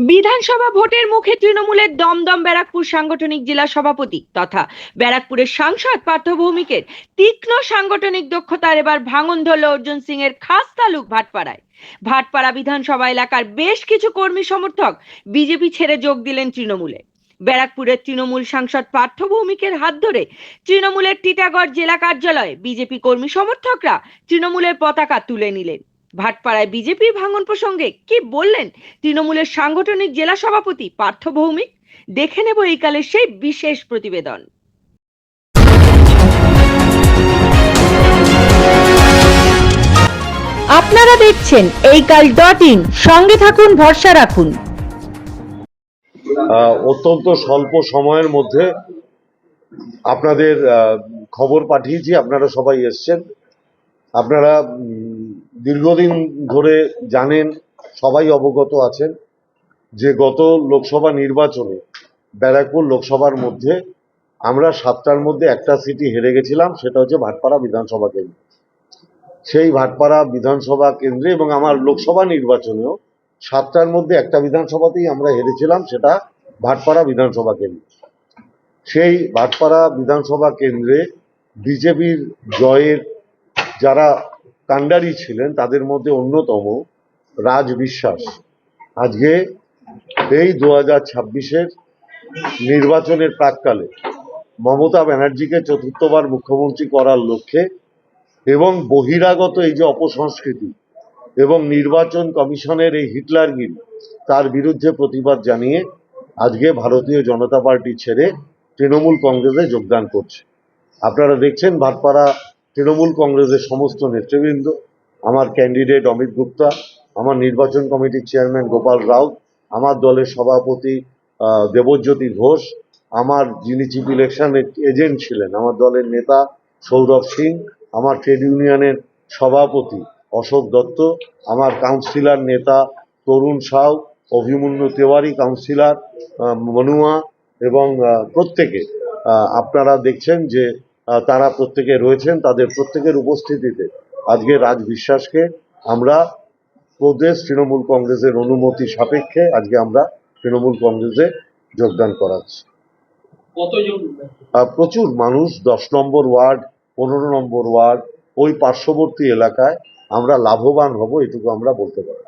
বিধানসভা ভোটের মুখে তৃণমূলের দমদম ব্যারাকপুর সাংগঠনিক জেলা সভাপতি তথা ব্যারাকপুরের সাংসদ পার্থ ভৌমিকের তীক্ষ্ণ সাংগঠনিক দক্ষতার এবার ভাঙন ধরল অর্জুন সিং এর খাস তালুক ভাটপাড়ায়। ভাটপাড়া বিধানসভা এলাকার বেশ কিছু কর্মী সমর্থক বিজেপি ছেড়ে যোগ দিলেন তৃণমূলে। ব্যারাকপুরের তৃণমূল সাংসদ পার্থ ভৌমিকের হাত ধরে তৃণমূলের টিটাগড় জেলা কার্যালয়ে বিজেপি কর্মী সমর্থকরা তৃণমূলের পতাকা তুলে নিলেন। ভাটপাড়ায় বিজেপির ভাঙন প্রসঙ্গে কি বললেন তৃণমূলের সাংগঠনিক জেলা সভাপতি পার্থ ভৌমিক, দেখে নেব এই কালের সেই বিশেষ প্রতিবেদন। আপনারা দেখছেন এই কাল.in, সঙ্গে থাকুন, ভরসা রাখুন। অত্যন্ত স্বল্প সময়ের মধ্যে আপনাদের খবর পাঠিয়েছি, আপনারা সবাই এসছেন। আপনারা দীর্ঘদিন ধরে জানেন, সবাই অবগত আছেন যে গত লোকসভা নির্বাচনে ব্যারাকপুর লোকসভার মধ্যে আমরা 7টার মধ্যে একটা সিটি হেরে গেছিলাম, সেটা হচ্ছে ভাটপাড়া বিধানসভা কেন্দ্র। সেই ভাটপাড়া বিধানসভা কেন্দ্রে এবং আমার লোকসভা নির্বাচনেও 7টার মধ্যে একটা বিধানসভাতেই আমরা হেরেছিলাম, সেটা ভাটপাড়া বিধানসভা কেন্দ্র। সেই ভাটপাড়া বিধানসভা কেন্দ্রে বিজেপির জয়ের যারা কাণ্ডারি ছিলেন তাদের মধ্যে অন্যতম রাজ বিশ্বাস আজকে এই 2026-এর নির্বাচনের প্রাক্কালে মমতা ব্যানার্জিকে চতুর্থবার মুখ্যমন্ত্রী করার লক্ষ্যে এবং বহিরাগত এই যে অপসংস্কৃতি এবং নির্বাচন কমিশনের এই হিটলারগিরি, তার বিরুদ্ধে প্রতিবাদ জানিয়ে আজকে ভারতীয় জনতা পার্টি ছেড়ে তৃণমূল কংগ্রেসে যোগদান করছে। আপনারা দেখছেন ভাটপাড়া তৃণমূল কংগ্রেসের সমস্ত নেতৃবৃন্দ, আমার ক্যান্ডিডেট অমিত গুপ্তা, আমার নির্বাচন কমিটির চেয়ারম্যান গোপাল রাউত, আমার দলের সভাপতি দেবজ্যোতি ঘোষ, আমার যিনি চিফ ইলেকশন এজেন্ট ছিলেন আমার দলের নেতা সৌরভ সিং, আমার ট্রেড ইউনিয়নের সভাপতি অশোক দত্ত, আমার কাউন্সিলর নেতা তরুণ সাউ, অভিমন্যু তেওয়ারি কাউন্সিলর, মনুয়া, এবং প্রত্যেকে আপনারা দেখছেন যে তারা প্রত্যেকে রয়েছেন। তাদের প্রত্যেকের উপস্থিতিতে আজকে রাজ বিশ্বাসকে আমরা প্রদেশ তৃণমূল কংগ্রেসের অনুমতি সাপেক্ষে আজকে আমরা তৃণমূল কংগ্রেসে যোগদান করাচ্ছি। প্রচুর মানুষ, 10 নম্বর ওয়ার্ড, 15 নম্বর ওয়ার্ড, ওই পার্শ্ববর্তী এলাকায় আমরা লাভবান হব, এটুকু আমরা বলতে পারি।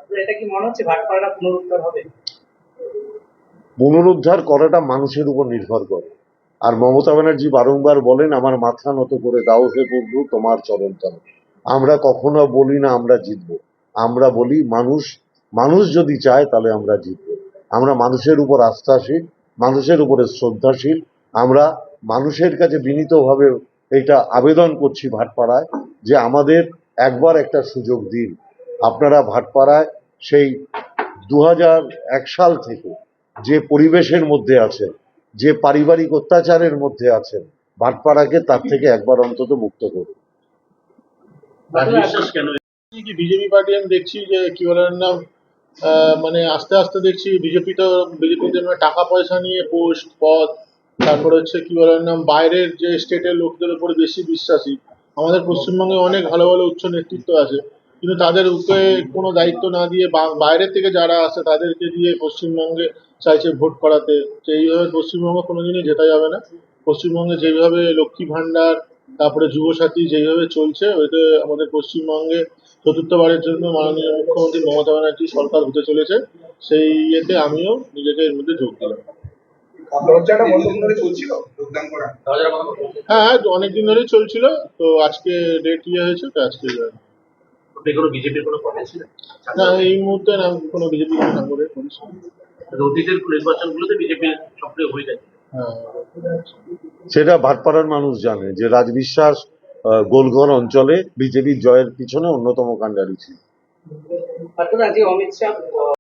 পুনরুদ্ধার করাটা মানুষের উপর নির্ভর করে। আর মমতা ব্যানার্জি বারংবার বলেন, আমার মাথা নত করে দাও হে প্রভু তোমার চরণ তলে। আমরা কখনো বলি না আমরা জিতবো, আমরা বলি মানুষ যদি চায় তাহলে আমরা জিতবো। আমরা মানুষের উপর আস্থাশীল, মানুষের উপরে শ্রদ্ধাশীল। আমরা মানুষের কাছে বিনীতভাবে এটা আবেদন করছি ভাটপাড়ায় যে আমাদের একবার একটা সুযোগ দিন। আপনারা ভাটপাড়ায় সেই 2001 সাল থেকে যে পরিবেশের মধ্যে আছেন, যে পারিবারিক অত্যাচারের মধ্যে আছেন, ভাটপাড়াকে তার থেকে একবার অন্তত মুক্ত করুন। বিজেপি পার্টি আমি দেখছি যে কি বলার নাম, মানে আস্তে আস্তে দেখছি বিজেপিতে টাকা পয়সা নিয়ে পোস্ট পদ, তারপরে হচ্ছে কি বলার নাম বাইরের যে স্টেটের লোকদের উপরে বেশি বিশ্বাসী। আমাদের পশ্চিমবঙ্গে অনেক ভালো ভালো উচ্চ নেতৃত্ব আছে, কিন্তু তাদের উপরে কোনো দায়িত্ব না দিয়ে বাইরের থেকে যারা আসে তাদেরকে দিয়ে পশ্চিমবঙ্গে চাইছে ভোট করাতে। তো এইভাবে পশ্চিমবঙ্গ কোনোদিনই জেতা যাবে না। পশ্চিমবঙ্গে যেভাবে লক্ষ্মী ভাণ্ডার, তারপরে যুবসাথী যেভাবে চলছে, ওইতে আমাদের পশ্চিমবঙ্গে চতুর্থবারের জন্য মাননীয় মুখ্যমন্ত্রী মমতা ব্যানার্জি সরকার হতে চলেছে। সেই ইয়েতে আমিও নিজেকে এর মধ্যে যোগ দিলাম। হ্যাঁ, অনেকদিন ধরেই চলছিল, তো আজকে ডেট হয়েছে, তো আজকে না, এই মুহূর্তে না কোনো বিজেপি নাম্বারে করেছি। হ্যাঁ, সেটা ভাটপাড়ার মানুষ জানে যে রাজ বিশ্বাস গোলঘর অঞ্চলে বিজেপির জয়ের পিছনে অন্যতম কাণ্ডারি ছিল।